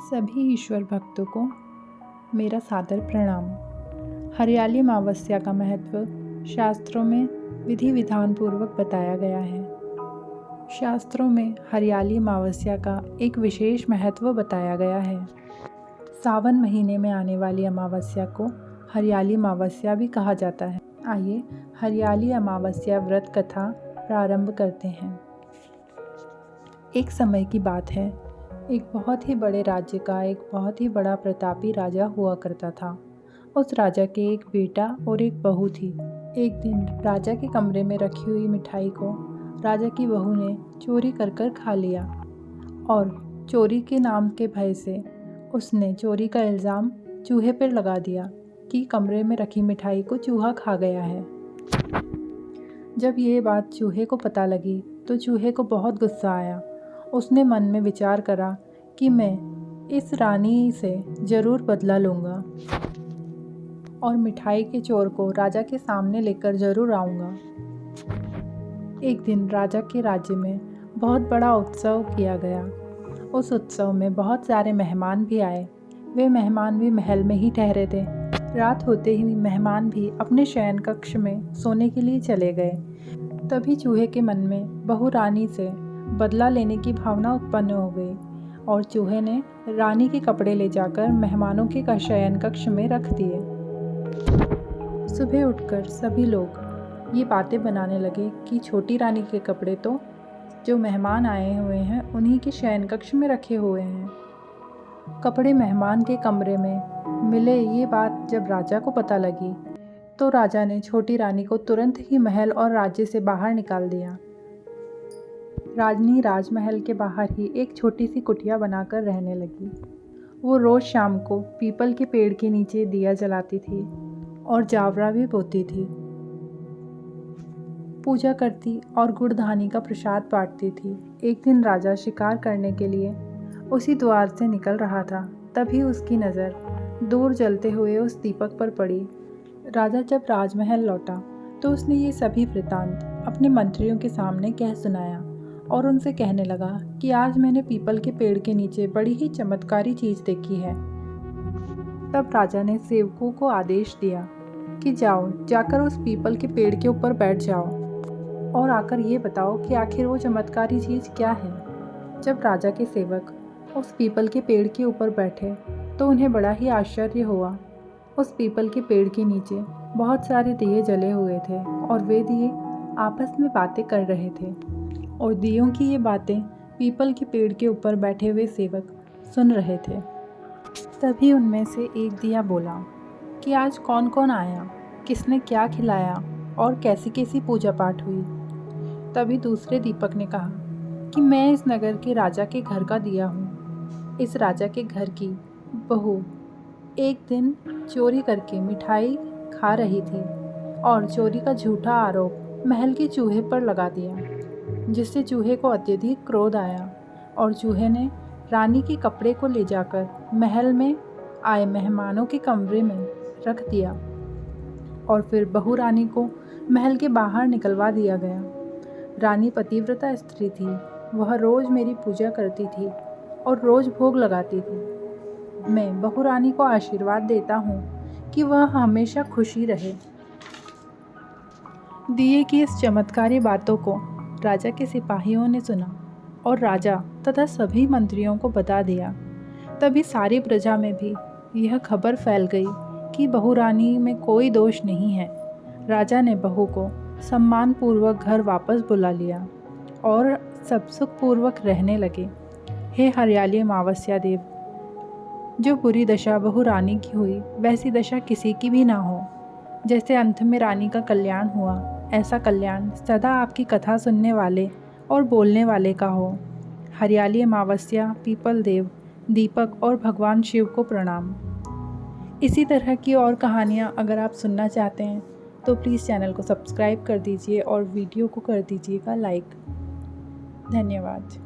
सभी ईश्वर भक्तों को मेरा सादर प्रणाम। हरियाली अमावस्या का महत्व शास्त्रों में विधि विधान पूर्वक बताया गया है। शास्त्रों में हरियाली अमावस्या का एक विशेष महत्व बताया गया है। सावन महीने में आने वाली अमावस्या को हरियाली अमावस्या भी कहा जाता है। आइए हरियाली अमावस्या व्रत कथा प्रारंभ करते हैं। एक समय की बात है, एक बहुत ही बड़े राज्य का एक बहुत ही बड़ा प्रतापी राजा हुआ करता था। उस राजा के एक बेटा और एक बहू थी। एक दिन राजा के कमरे में रखी हुई मिठाई को राजा की बहू ने चोरी कर कर खा लिया और चोरी के नाम के भय से उसने चोरी का इल्ज़ाम चूहे पर लगा दिया कि कमरे में रखी मिठाई को चूहा खा गया है। जब ये बात चूहे को पता लगी तो चूहे को बहुत गुस्सा आया। उसने मन में विचार करा कि मैं इस रानी से ज़रूर बदला लूँगा और मिठाई के चोर को राजा के सामने लेकर ज़रूर आऊँगा। एक दिन राजा के राज्य में बहुत बड़ा उत्सव किया गया। उस उत्सव में बहुत सारे मेहमान भी आए। वे मेहमान भी महल में ही ठहरे थे। रात होते ही मेहमान भी अपने शयन कक्ष में सोने के लिए चले गए। तभी चूहे के मन में बहू रानी से बदला लेने की भावना उत्पन्न हो गई और चूहे ने रानी के कपड़े ले जाकर मेहमानों के शयन कक्ष में रख दिए। सुबह उठकर सभी लोग ये बातें बनाने लगे कि छोटी रानी के कपड़े तो जो मेहमान आए हुए हैं उन्हीं के शयन कक्ष में रखे हुए हैं। कपड़े मेहमान के कमरे में मिले, ये बात जब राजा को पता लगी तो राजा ने छोटी रानी को तुरंत ही महल और राज्य से बाहर निकाल दिया। रानी राजमहल के बाहर ही एक छोटी सी कुटिया बनाकर रहने लगी। वो रोज़ शाम को पीपल के पेड़ के नीचे दिया जलाती थी और जावरा भी बोती थी, पूजा करती और गुड़धानी का प्रसाद बांटती थी। एक दिन राजा शिकार करने के लिए उसी द्वार से निकल रहा था। तभी उसकी नज़र दूर जलते हुए उस दीपक पर पड़ी। राजा जब राजमहल लौटा तो उसने ये सभी वृतांत अपने मंत्रियों के सामने कह सुनाया और उनसे कहने लगा कि आज मैंने पीपल के पेड़ के नीचे बड़ी ही चमत्कारी चीज़ देखी है। तब राजा ने सेवकों को आदेश दिया कि जाकर उस पीपल के पेड़ के ऊपर बैठ जाओ और आकर ये बताओ कि आखिर वो चमत्कारी चीज़ क्या है। जब राजा के सेवक उस पीपल के पेड़ के ऊपर बैठे तो उन्हें बड़ा ही आश्चर्य हुआ। उस पीपल के पेड़ के नीचे बहुत सारे दिए जले हुए थे और वे दिए आपस में बातें कर रहे थे और दियों की ये बातें पीपल के पेड़ के ऊपर बैठे हुए सेवक सुन रहे थे। तभी उनमें से एक दिया बोला कि आज कौन कौन आया, किसने क्या खिलाया और कैसी कैसी पूजा पाठ हुई। तभी दूसरे दीपक ने कहा कि मैं इस नगर के राजा के घर का दिया हूँ। इस राजा के घर की बहू एक दिन चोरी करके मिठाई खा रही थी और चोरी का झूठा आरोप महल के चूहे पर लगा दिया, जिससे चूहे को अत्यधिक क्रोध आया और चूहे ने रानी के कपड़े को ले जाकर महल में आए मेहमानों के कमरे में रख दिया और फिर बहू रानी को महल के बाहर निकलवा दिया गया। रानी पतिव्रता स्त्री थी। वह रोज़ मेरी पूजा करती थी और रोज़ भोग लगाती थी। मैं बहू रानी को आशीर्वाद देता हूँ कि वह हमेशा खुशी रहे। दिए की इस चमत्कारी बातों को राजा के सिपाहियों ने सुना और राजा तथा सभी मंत्रियों को बता दिया। तभी सारी प्रजा में भी यह खबर फैल गई कि बहू रानी में कोई दोष नहीं है। राजा ने बहू को सम्मानपूर्वक घर वापस बुला लिया और सब सुखपूर्वक रहने लगे। हे हरियाली अमावस्या देव, जो बुरी दशा बहू रानी की हुई वैसी दशा किसी की भी ना हो। जैसे अंत में रानी का कल्याण हुआ, ऐसा कल्याण सदा आपकी कथा सुनने वाले और बोलने वाले का हो। हरियाली अमावस्या, पीपल देव, दीपक और भगवान शिव को प्रणाम। इसी तरह की और कहानियाँ अगर आप सुनना चाहते हैं तो प्लीज़ चैनल को सब्सक्राइब कर दीजिए और वीडियो को कर दीजिएगा लाइक। धन्यवाद।